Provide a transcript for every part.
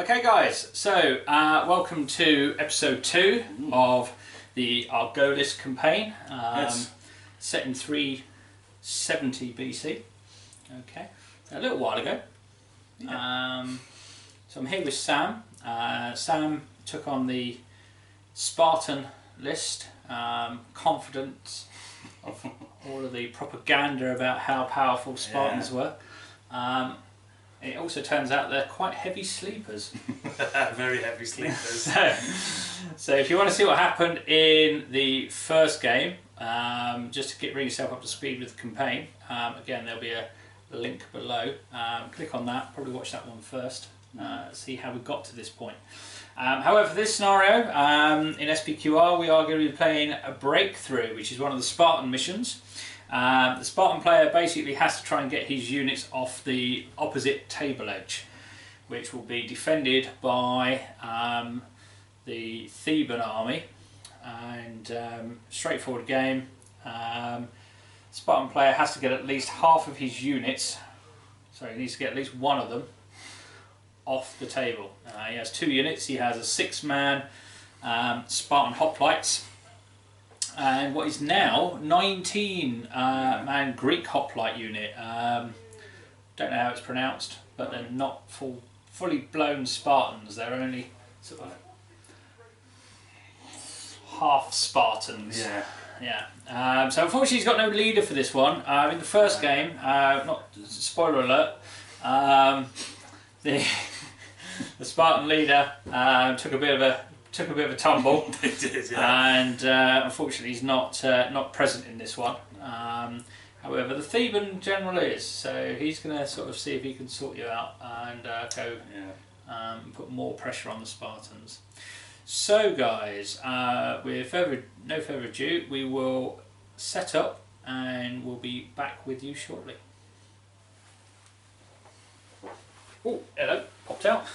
Okay guys, so welcome to episode 2 of the Argolis campaign, Yes. set in 370 BC, okay, a little while ago. Yeah. So I'm here with Sam. Sam took on the Spartan list, confident of all of the propaganda about how powerful Spartans were. It also turns out they're quite heavy sleepers. Very heavy sleepers. So if you want to see what happened in the first game, just to bring yourself up to speed with the campaign, again there'll be a link below. Click on that, probably watch that one first, see how we got to this point. However, for this scenario, in SPQR we are going to be playing a breakthrough, which is one of the Spartan missions. The Spartan player basically has to try and get his units off the opposite table edge, which will be defended by the Theban army, and straightforward game. Spartan player has to get at least half of his units, sorry, he needs to get at least one of them off the table. He has 2 units, he has a 6-man Spartan hoplites, and what is now 19-man Greek hoplite unit. Don't know how it's pronounced, but they're not fully blown Spartans. They're only sort of half Spartans. Yeah. So unfortunately, he's got no leader for this one. In the first game, not spoiler alert, the Spartan leader took a bit of a tumble. They did, yeah. And unfortunately he's not present in this one. However, the Theban general is, so he's going to sort of see if he can sort you out and put more pressure on the Spartans. So guys, with no further ado, we will set up and we'll be back with you shortly. Oh, hello, popped out.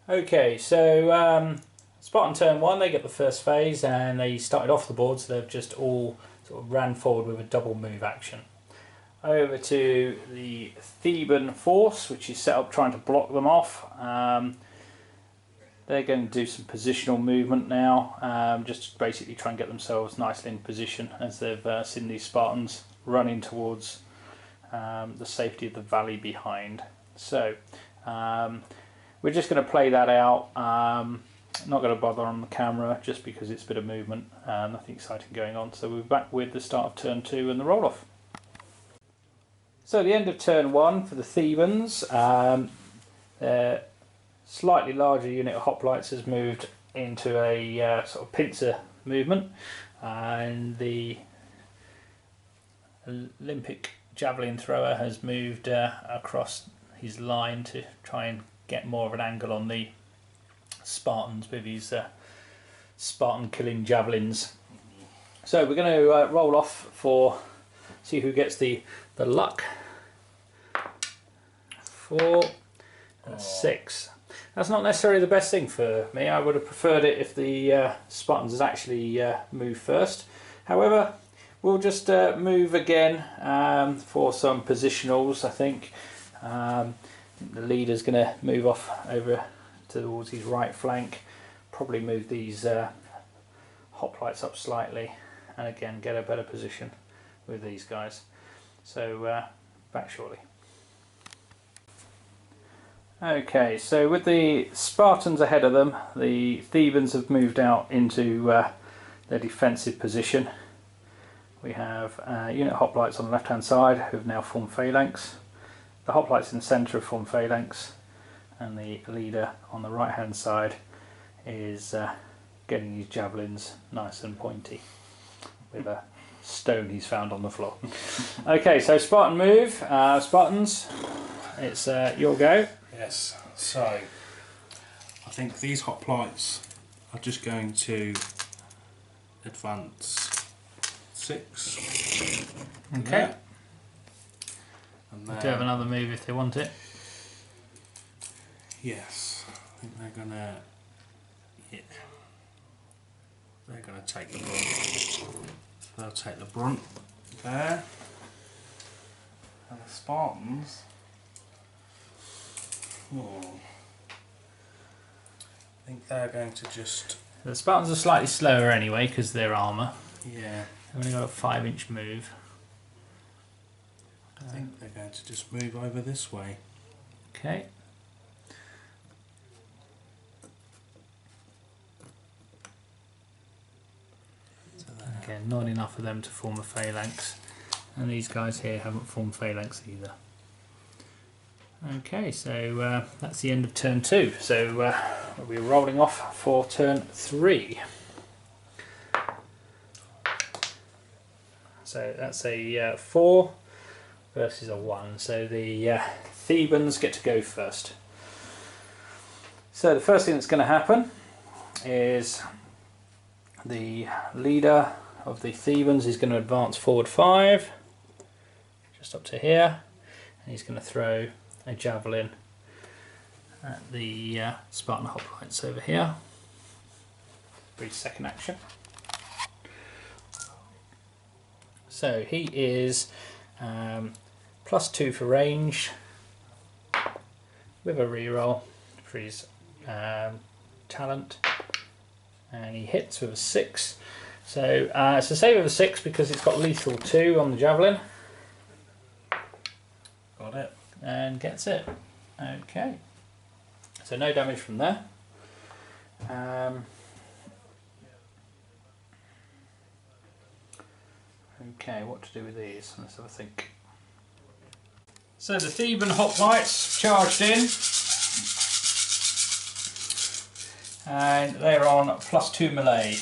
Okay, so Spartan turn 1, they get the first phase and they started off the board, so they've just all sort of ran forward with a double move action. Over to the Theban force, which is set up trying to block them off. They're going to do some positional movement now, just to basically try and get themselves nicely in position as they've seen these Spartans running towards the safety of the valley behind. So we're just going to play that out. Not going to bother on the camera just because it's a bit of movement, nothing exciting going on. So we're back with the start of turn 2 and the roll off. So at the end of turn 1 for the Thebans, their slightly larger unit of hoplites has moved into a sort of pincer movement, and the Olympic javelin thrower has moved across his line to try and get more of an angle on the Spartans with his Spartan killing javelins. So we're going to roll off for see who gets the luck. 4 and 6. That's not necessarily the best thing for me. I would have preferred it if the Spartans had actually moved first. However, we'll just move again for some positionals, I think. The leader's going to move off over towards his right flank, probably move these hoplites up slightly, and again get a better position with these guys. So back shortly. Okay, so with the Spartans ahead of them, the Thebans have moved out into their defensive position. We have unit hoplites on the left hand side who have now formed phalanx. The hoplites in the centre have formed phalanx, and the leader on the right hand side is getting his javelins nice and pointy with a stone he's found on the floor. Okay, so Spartan move. Spartans, it's your go. Yes, so I think these hoplites are just going to advance 6. Okay. And They do have another move if they want it. yes, I think they're gonna take the brunt. They'll take the brunt there. And the Spartans Oh. I think they're going to just... The Spartans are slightly slower anyway because they're armour. Yeah. They've only got a 5-inch move. I think they're going to just move over this way. Okay. Again, not enough of them to form a phalanx. And these guys here haven't formed phalanx either. Okay, so that's the end of turn 2. So we're rolling off for turn 3. So that's a 4 versus a 1. So the Thebans get to go first. So the first thing that's going to happen is the leader of the Thebans is going to advance forward 5, just up to here, and he's going to throw a javelin at the Spartan hoplites over here. For his second action. So he is +2 for range with a reroll for his talent, and he hits with a 6. So it's a save of a 6 because it's got lethal 2 on the javelin. Got it. And gets it. Okay. So no damage from there. Okay, what to do with these? Let's have a think. So the Theban hoplites charged in. And they're on +2 melee.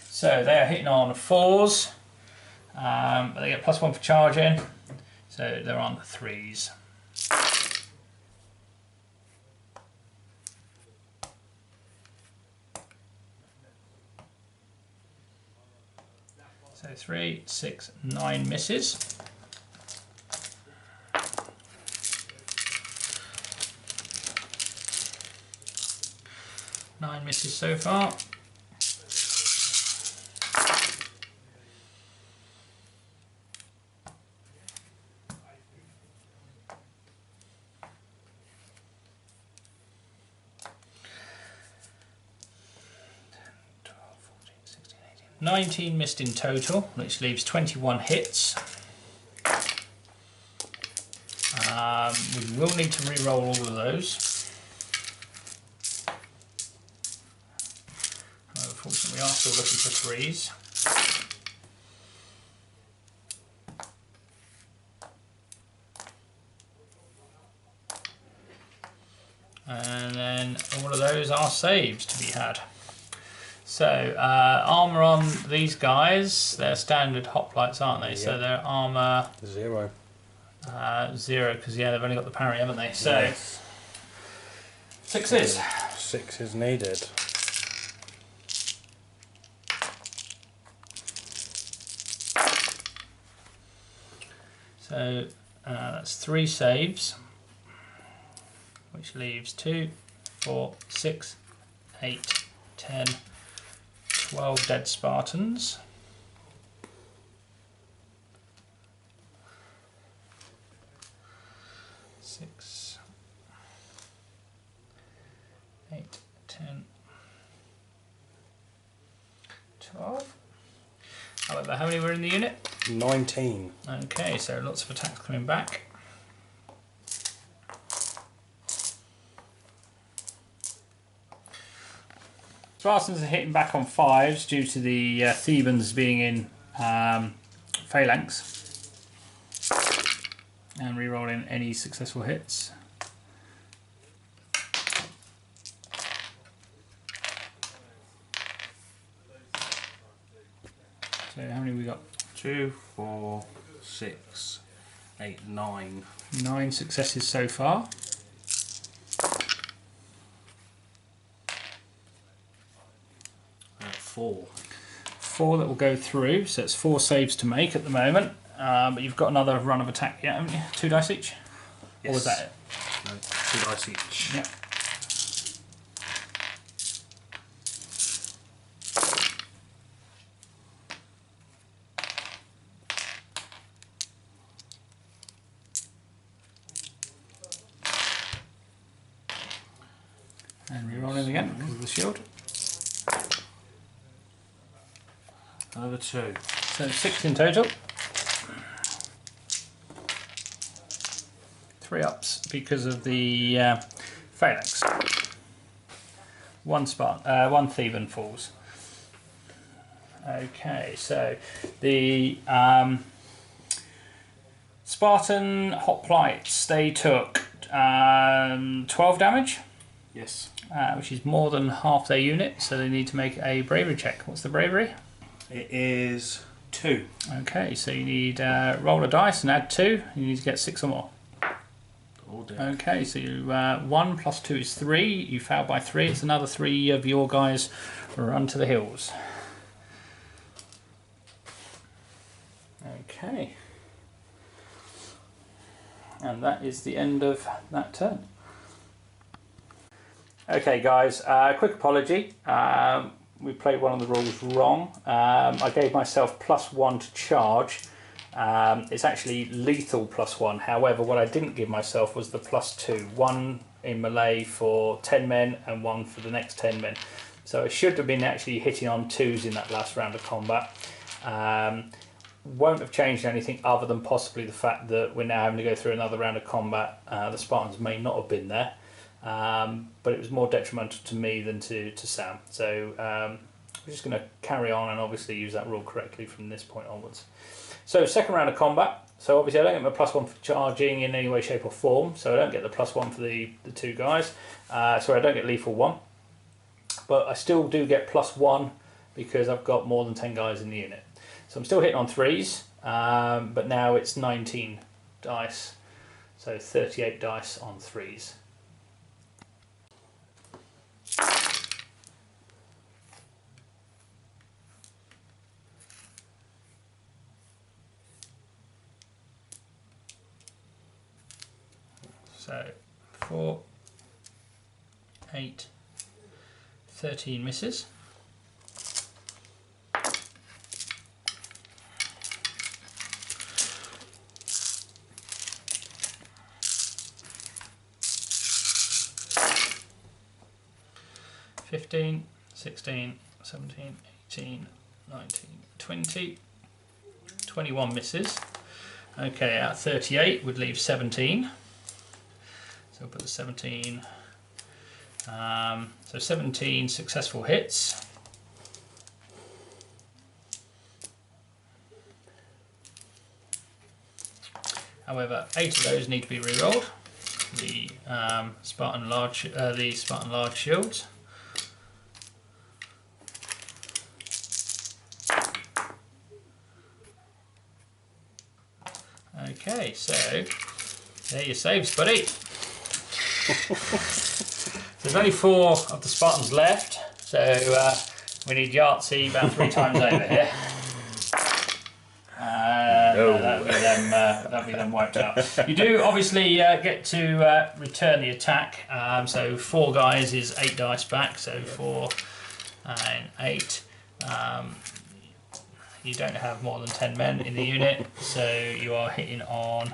So they're hitting on 4s. But they get +1 for charging. So they're on 3s. So 3, 6, 9 misses. Nine misses so far. $19 missed in total, which leaves 21 hits. We will need to re-roll all of those. Unfortunately, we are still looking for 3s. And then all of those are saves to be had. So, armour on these guys, they're standard hoplites, aren't they? Yep. So they're armour 0. 0, because yeah, they've only got the parry, haven't they? So, yes. 6s. 6 is needed. So, that's 3 saves, which leaves 2, 4, 6, 8, 10, 12 dead Spartans. Six, 8, 10, 12. However, how many were in the unit? 19. Okay, so lots of attacks coming back. Spartans are hitting back on 5s due to the Thebans being in phalanx and re-rolling any successful hits. So how many have we got? 2, 4, 6, 8, 9. 9 successes so far. Four. 4 that will go through, so it's 4 saves to make at the moment. But you've got another run of attack yet, haven't you? 2 dice each? Yes. Or was that it? No, 2 dice each. Yeah. And re-rolling again because of the shield. Another 2. So 6 in total. 3 ups because of the phalanx. 1 Theban falls. Okay, so the Spartan hoplites, they took 12 damage. Yes. Which is more than half their unit, so they need to make a bravery check. What's the bravery? It is 2. Okay, so you need roll a dice and add 2. You need to get 6 or more. Oh dear. Okay, so you 1 plus 2 is 3. You failed by 3. It's another 3 of your guys run to the hills. Okay. And that is the end of that turn. Okay guys, quick apology. We played one of the rules wrong. I gave myself +1 to charge. It's actually lethal +1. However, what I didn't give myself was the +2. 1 in melee for 10 men and 1 for the next 10 men. So I should have been actually hitting on 2s in that last round of combat. Won't have changed anything other than possibly the fact that we're now having to go through another round of combat. The Spartans may not have been there. But it was more detrimental to me than to Sam. So we're just going to carry on and obviously use that rule correctly from this point onwards. So second round of combat. So obviously I don't get my +1 for charging in any way, shape or form. So I don't get the +1 for the 2 guys. So I don't get lethal 1. But I still do get +1 because I've got more than 10 guys in the unit. So I'm still hitting on 3s, but now it's 19 dice. So 38 dice on 3s. So 4, 8, 13 misses. (15, 16, 17, 18, 19, 20, 21 misses. Okay, out of 38 would leave 17. So we'll put the 17. So 17 successful hits. However, 8 of those need to be re-rolled. The Spartan large shields. Okay, so there your saves, buddy. There's only 4 of the Spartans left, so we need Yahtzee about 3 times over here. No, that'll be them wiped out. You do obviously get to return the attack. So 4 guys is 8 dice back. So 4 and 8. You don't have more than 10 men in the unit, so you are hitting on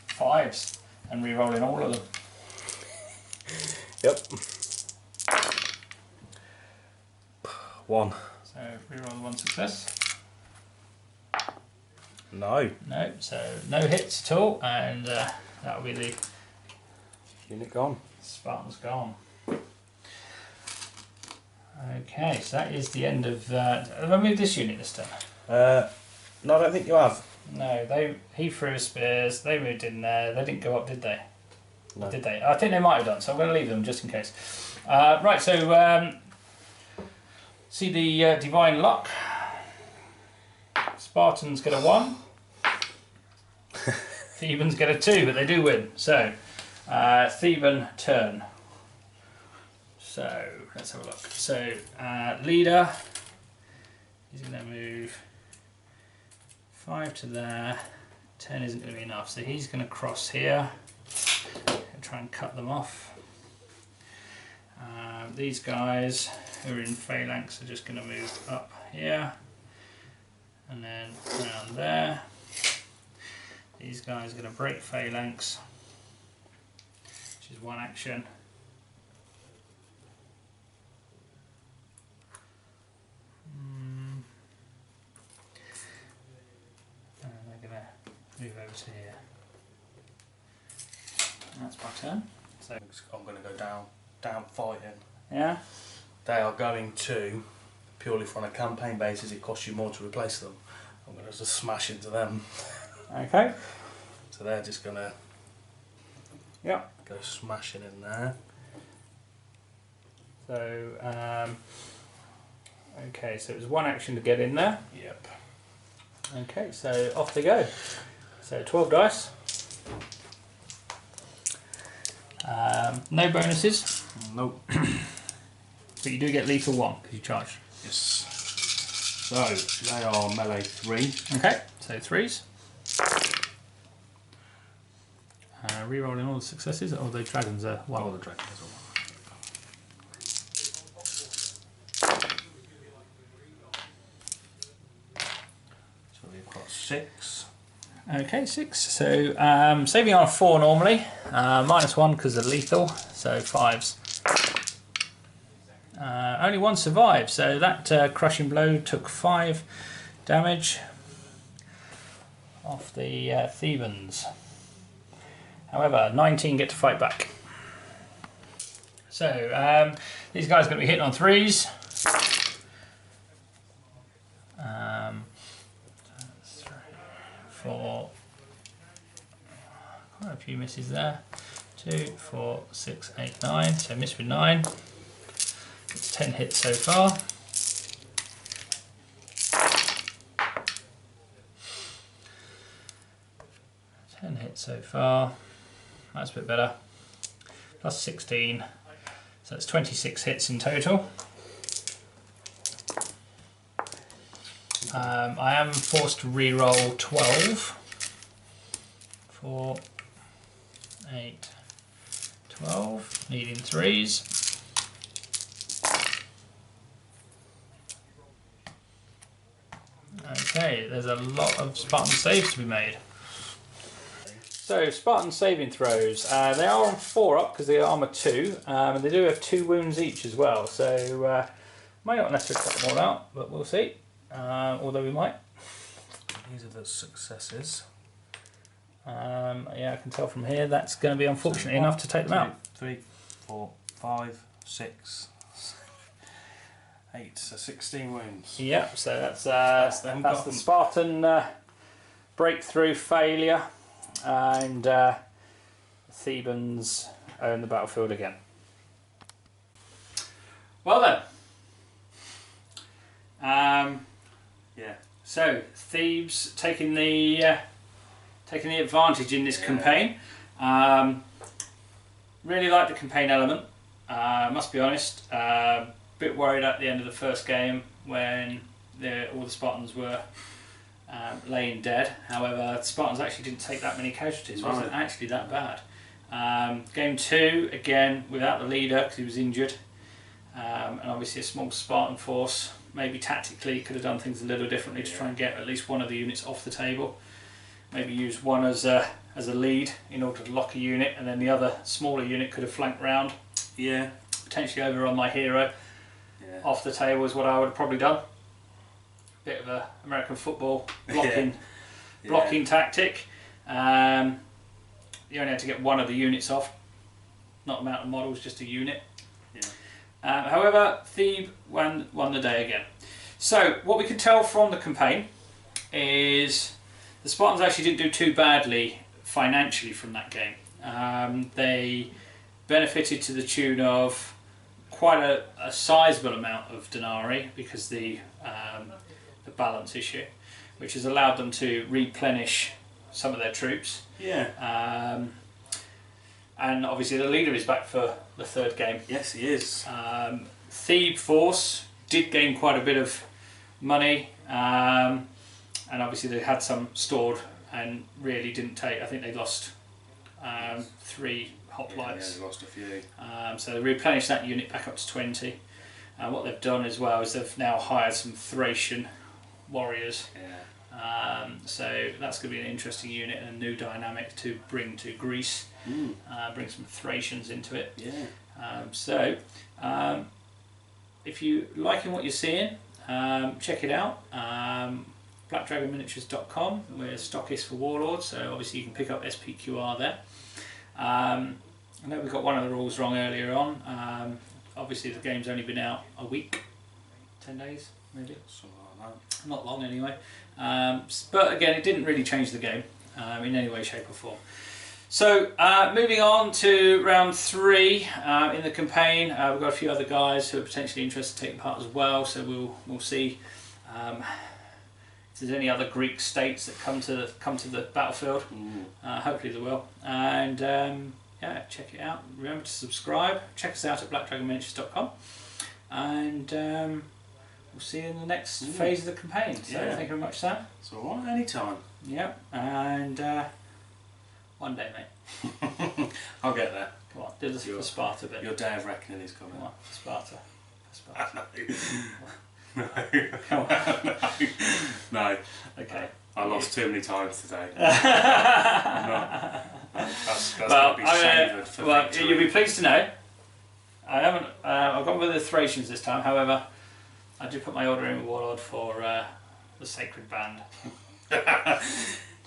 5s and re-rolling all of them. Yep. 1. So re-roll the 1 success. No. No, so no hits at all, and that'll be the Unit gone. Spartans gone. Okay, so that is the end of that. Have I moved this unit this time? No, I don't think you have. No, he threw his spears, they moved in there, they didn't go up, did they? No. Did they? I think they might have done, so I'm going to leave them just in case. Right, so see the divine luck. Spartans get a 1. Thebans get a 2, but they do win. So, Theban turn. So, let's have a look. So, leader, he's going to move 5 to there. 10 isn't going to be enough, so he's going to cross here and try and cut them off. These guys who are in phalanx are just going to move up here and then around there. These guys are going to break phalanx, which is was one action. And they're going to move over to here. And that's my turn. So I'm going to go down fighting. yeah. They are going to, purely from a campaign basis, it costs you more to replace them. I'm going to just smash into them. Okay. So they're just going to go smashing in there. So, okay, so it was one action to get in there. Yep. Okay, so off they go. So 12 dice. No bonuses, Nope. but you do get lethal 1 because you charged. Yes. So they are melee 3. Okay, so 3s. Rerolling all the successes, or the dragons are 1. All the dragons are 1. So we've got 6. Okay, 6. So saving on a 4 normally, -1 because of lethal, so 5s. Only 1 survived, so that crushing blow took 5 damage off the Thebans. However, 19 get to fight back. So these guys are going to be hitting on 3s. 4, quite a few misses there. 2, 4, 6, 8, 9. So miss with 9. It's 10 hits so far. So far, that's a bit better. Plus 16, so it's 26 hits in total. I am forced to re-roll 12. 4, 8, 12, needing 3s. Okay, there's a lot of Spartan saves to be made. So Spartan saving throws, they are on 4 up because they are armour 2, and they do have 2 wounds each as well, so might not necessarily cut them all out, but we'll see, although we might. These are the successes. Yeah, I can tell from here that's going to be unfortunate enough to take them out. 3, 4, 5, 6, 8, so 16 wounds. Yep, so that's the Spartan breakthrough failure. And Thebans own the battlefield again. Well then, Yeah. So Thebes taking the advantage in this campaign. Really like the campaign element. Must be honest. Bit worried at the end of the first game when all the Spartans were laying dead. However, the Spartans actually didn't take that many casualties. It wasn't actually that bad. Game 2, again, without the leader because he was injured. And obviously a small Spartan force. Maybe tactically could have done things a little differently to try and get at least one of the units off the table. Maybe use one as a lead in order to lock a unit, and then the other smaller unit could have flanked round. Yeah. Potentially over on my hero. Off the table is what I would have probably done. Bit of a American football blocking tactic. You only had to get one of the units off, not a amount of models, just a unit. However, Thebe won the day again. So what we can tell from the campaign is the Spartans actually didn't do too badly financially from that game. They benefited to the tune of quite a sizable amount of denarii because the balance issue, which has allowed them to replenish some of their troops. And obviously the leader is back for the 3rd game. Yes, he is. Thebe force did gain quite a bit of money, and obviously they had some stored and really didn't take. I think they lost 3 hoplites. Yeah, they lost a few. So they replenished that unit back up to 20. What they've done as well is they've now hired some Thracian warriors So that's going to be an interesting unit and a new dynamic to bring to Greece. Bring some Thracians into it. Yeah. If you're liking what you're seeing, check it out. blackdragonminiatures.com. We're stockists for Warlords, so obviously you can pick up SPQR there. I know we got one of the rules wrong earlier on. Obviously the game's only been out a week, 10 days maybe. Something like that. Not long anyway. But again, it didn't really change the game in any way, shape or form. So moving on to round 3 in the campaign, we've got a few other guys who are potentially interested in taking part as well. So we'll see if there's any other Greek states that come to the battlefield. Hopefully there will. And yeah, check it out. Remember to subscribe. Check us out at blackdragonminiatures.com. And we'll see you in the next phase of the campaign. So thank you very much, Sam. It's alright, anytime. Yeah, and one day, mate. I'll get there. Come on, do this for Sparta bit. Your day of reckoning is coming. Come on, for Sparta. For Sparta. No. Come on. No. Okay. I lost too many times today. That's Well, going to be savoured for victory. you'll be pleased to know I haven't. I've gone with the Thracians this time. However, I did put my order in with Warlord for the Sacred Band.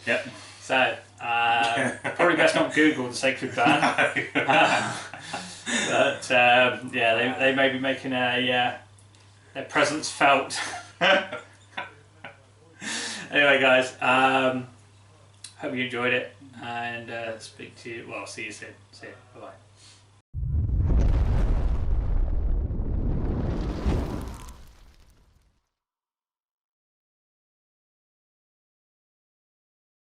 Yep. So probably best not Google the Sacred Band. But yeah, they may be making their presence felt. Anyway, guys, hope you enjoyed it, and speak to you. Well, see you soon. See you. Bye bye.